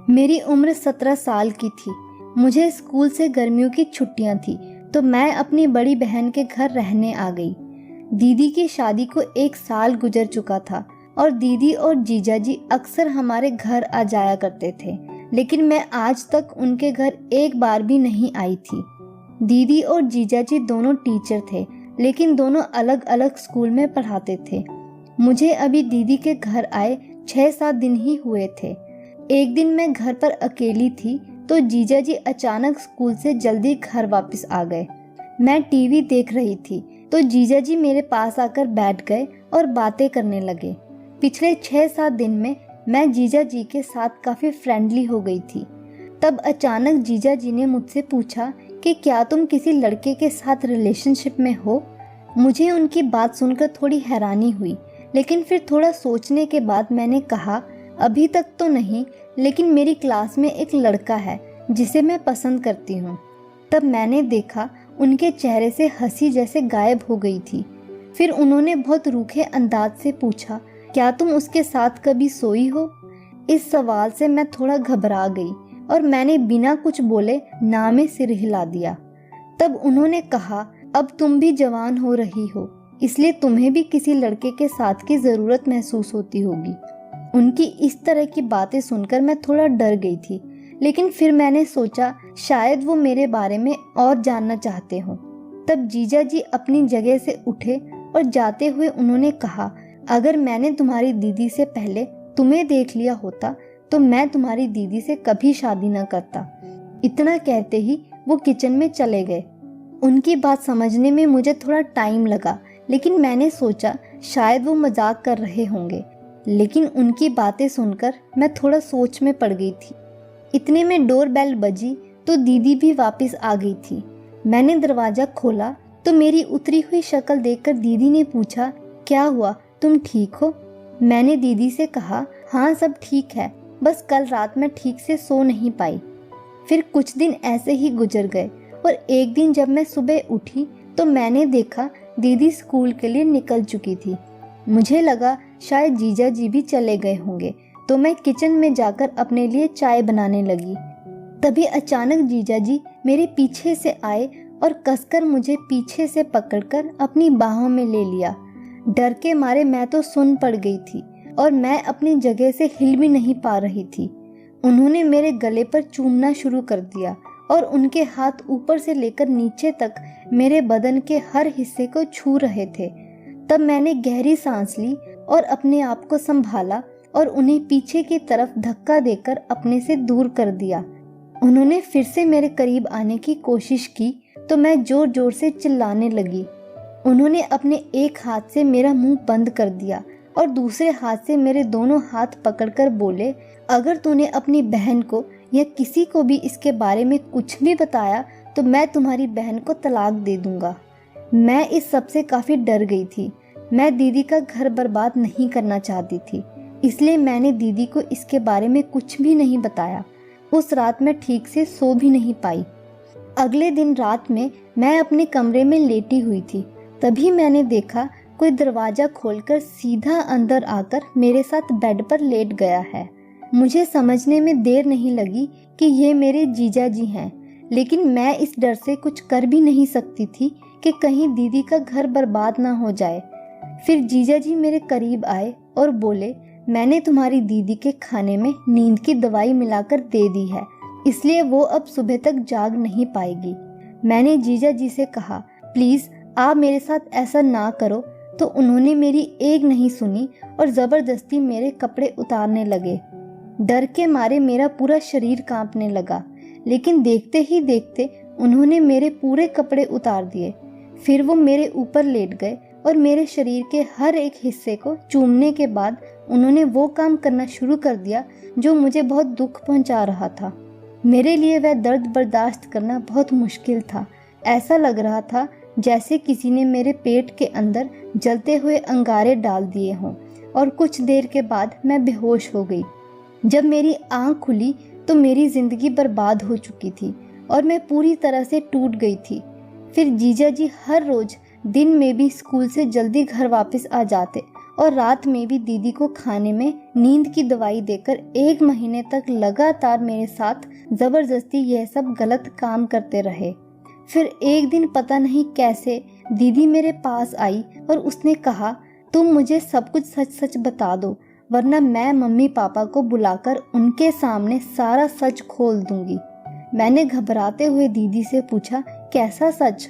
मेरी उम्र 17 साल की थी। मुझे स्कूल से गर्मियों की छुट्टियां थी तो मैं अपनी बड़ी बहन के घर रहने आ गई। दीदी की शादी को 1 साल गुजर चुका था और दीदी और जीजाजी अक्सर हमारे घर आ जाया करते थे, लेकिन मैं आज तक उनके घर एक बार भी नहीं आई थी। दीदी और जीजाजी दोनों टीचर थे, लेकिन दोनों अलग अलग स्कूल में पढ़ाते थे। मुझे अभी दीदी के घर आए 6-7 दिन ही हुए थे। एक दिन मैं घर पर अकेली थी तो जीजाजी अचानक स्कूल से जल्दी घर वापस आ गए। मैं टीवी देख रही थी तो जीजाजी मेरे पास आकर बैठ गए और बातें करने लगे। पिछले 6-7 दिन में मैं जीजाजी के साथ काफ़ी फ्रेंडली हो गई थी। तब अचानक जीजाजी ने मुझसे पूछा कि क्या तुम किसी लड़के के साथ रिलेशनशिप में हो। मुझे उनकी बात सुनकर थोड़ी हैरानी हुई, लेकिन फिर थोड़ा सोचने के बाद मैंने कहा, अभी तक तो नहीं, लेकिन मेरी क्लास में एक लड़का है जिसे मैं पसंद करती हूँ। तब मैंने देखा उनके चेहरे से हंसी जैसे गायब हो गई थी। फिर उन्होंने बहुत रूखे अंदाज से पूछा, क्या तुम उसके साथ कभी सोई हो? इस सवाल से मैं थोड़ा घबरा गई और मैंने बिना कुछ बोले ना में सिर हिला दिया। तब उन्होंने कहा, अब तुम भी जवान हो रही हो, इसलिए तुम्हें भी किसी लड़के के साथ की ज़रूरत महसूस होती होगी। उनकी इस तरह की बातें सुनकर मैं थोड़ा डर गई थी, लेकिन फिर मैंने सोचा शायद वो मेरे बारे में और जानना चाहते हों। तब जीजाजी अपनी जगह से उठे और जाते हुए उन्होंने कहा, अगर मैंने तुम्हारी दीदी से पहले तुम्हें देख लिया होता तो मैं तुम्हारी दीदी से कभी शादी न करता। इतना कहते ही वो किचन में चले गए। उनकी बात समझने में मुझे थोड़ा टाइम लगा, लेकिन मैंने सोचा शायद वो मजाक कर रहे होंगे। लेकिन उनकी बातें सुनकर मैं थोड़ा सोच में पड़ गई थी। इतने में डोर बेल बजी तो दीदी भी वापस आ गई थी। मैंने दरवाज़ा खोला तो मेरी उतरी हुई शक्ल देखकर दीदी ने पूछा, क्या हुआ, तुम ठीक हो? मैंने दीदी से कहा, हाँ सब ठीक है, बस कल रात में ठीक से सो नहीं पाई। फिर कुछ दिन ऐसे ही गुजर गए और एक दिन जब मैं सुबह उठी तो मैंने देखा दीदी स्कूल के लिए निकल चुकी थी। मुझे लगा शायद जीजा जी भी चले गए होंगे, तो मैं किचन में जाकर अपने लिए चाय बनाने लगी। तभी अचानक जीजा जी मेरे पीछे से आए और कसकर मुझे पीछे से पकड़कर अपनी बाहों में ले लिया। डर के मारे मैं तो सुन्न पड़ गई थी और मैं अपनी जगह से हिल भी नहीं पा रही थी। उन्होंने मेरे गले पर चूमना शुरू कर दिया और उनके हाथ ऊपर से लेकर नीचे तक मेरे बदन के हर हिस्से को छू रहे थे। तब मैंने गहरी सांस ली और अपने आप को संभाला और उन्हें पीछे की तरफ धक्का देकर अपने से दूर कर दिया। उन्होंने फिर से मेरे करीब आने की कोशिश की तो मैं जोर जोर से चिल्लाने लगी। उन्होंने अपने एक हाथ से मेरा मुंह बंद कर दिया और दूसरे हाथ से मेरे दोनों हाथ पकड़कर बोले, अगर तूने अपनी बहन को या किसी को भी इसके बारे में कुछ भी बताया तो मैं तुम्हारी बहन को तलाक दे दूंगा। मैं इस सब से काफ़ी डर गई थी। मैं दीदी का घर बर्बाद नहीं करना चाहती थी, इसलिए मैंने दीदी को इसके बारे में कुछ भी नहीं बताया। उस रात मैं ठीक से सो भी नहीं पाई। अगले दिन रात में मैं अपने कमरे में लेटी हुई थी, तभी मैंने देखा कोई दरवाज़ा खोलकर सीधा अंदर आकर मेरे साथ बेड पर लेट गया है। मुझे समझने में देर नहीं लगी कि ये मेरे जीजा जी हैं, लेकिन मैं इस डर से कुछ कर भी नहीं सकती थी कि कहीं दीदी का घर बर्बाद ना हो जाए। फिर जीजा जी मेरे करीब आए और बोले, मैंने तुम्हारी दीदी के खाने में नींद की दवाई मिलाकर दे दी है, इसलिए वो अब सुबह तक जाग नहीं पाएगी। मैंने जीजा जी से कहा, प्लीज़ आप मेरे साथ ऐसा ना करो, तो उन्होंने मेरी एक नहीं सुनी और ज़बरदस्ती मेरे कपड़े उतारने लगे। डर के मारे मेरा पूरा शरीर कांपने लगा, लेकिन देखते ही देखते उन्होंने मेरे पूरे कपड़े उतार दिए। फिर वो मेरे ऊपर लेट गए और मेरे शरीर के हर एक हिस्से को चूमने के बाद उन्होंने वो काम करना शुरू कर दिया जो मुझे बहुत दुख पहुंचा रहा था। मेरे लिए वह दर्द बर्दाश्त करना बहुत मुश्किल था। ऐसा लग रहा था जैसे किसी ने मेरे पेट के अंदर जलते हुए अंगारे डाल दिए हों, और कुछ देर के बाद मैं बेहोश हो गई। जब मेरी आँख खुली तो मेरी ज़िंदगी बर्बाद हो चुकी थी और मैं पूरी तरह से टूट गई थी। फिर जीजा जी हर रोज़ दिन में भी स्कूल से जल्दी घर वापस आ जाते और रात में भी दीदी को खाने में नींद की दवाई देकर 1 महीने तक लगातार मेरे साथ जबरदस्ती यह सब गलत काम करते रहे। फिर एक दिन पता नहीं कैसे दीदी मेरे पास आई और उसने कहा, तुम मुझे सब कुछ सच सच बता दो, वरना मैं मम्मी पापा को बुलाकर उनके सामने सारा सच खोल दूंगी। मैंने घबराते हुए दीदी से पूछा, कैसा सच?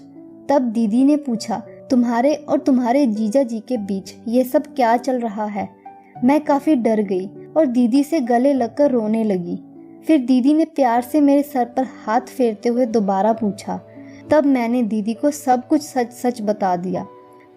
तब दीदी ने पूछा, तुम्हारे और तुम्हारे जीजा जी के बीच ये सब क्या चल रहा है? मैं काफी डर गई और दीदी से गले लगकर रोने लगी। फिर दीदी ने प्यार से मेरे सर पर हाथ फेरते हुए दोबारा पूछा। तब मैंने दीदी को सब कुछ सच सच बता दिया।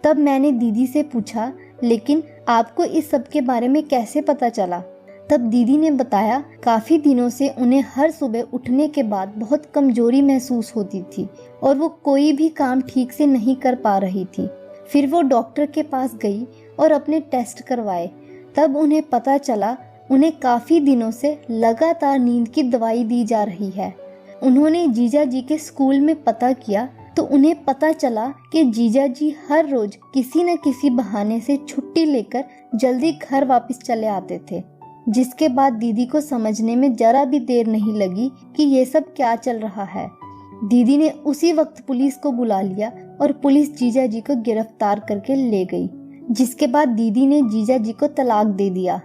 तब मैंने दीदी से पूछा, लेकिन आपको इस सब के बारे में कैसे पता चला? तब दीदी ने बताया, काफी दिनों से उन्हें हर सुबह उठने के बाद बहुत कमजोरी महसूस होती थी और वो कोई भी काम ठीक से नहीं कर पा रही थी। फिर वो डॉक्टर के पास गई और अपने टेस्ट करवाए। तब उन्हें पता चला उन्हें काफी दिनों से लगातार नींद की दवाई दी जा रही है। उन्होंने जीजा जी के स्कूल में पता किया तो उन्हें पता चला कि जीजा जी हर रोज किसी न किसी बहाने से छुट्टी लेकर जल्दी घर वापस चले आते थे। जिसके बाद दीदी को समझने में जरा भी देर नहीं लगी कि ये सब क्या चल रहा है। दीदी ने उसी वक्त पुलिस को बुला लिया और पुलिस जीजा जी को गिरफ्तार करके ले गई। जिसके बाद दीदी ने जीजा जी को तलाक दे दिया।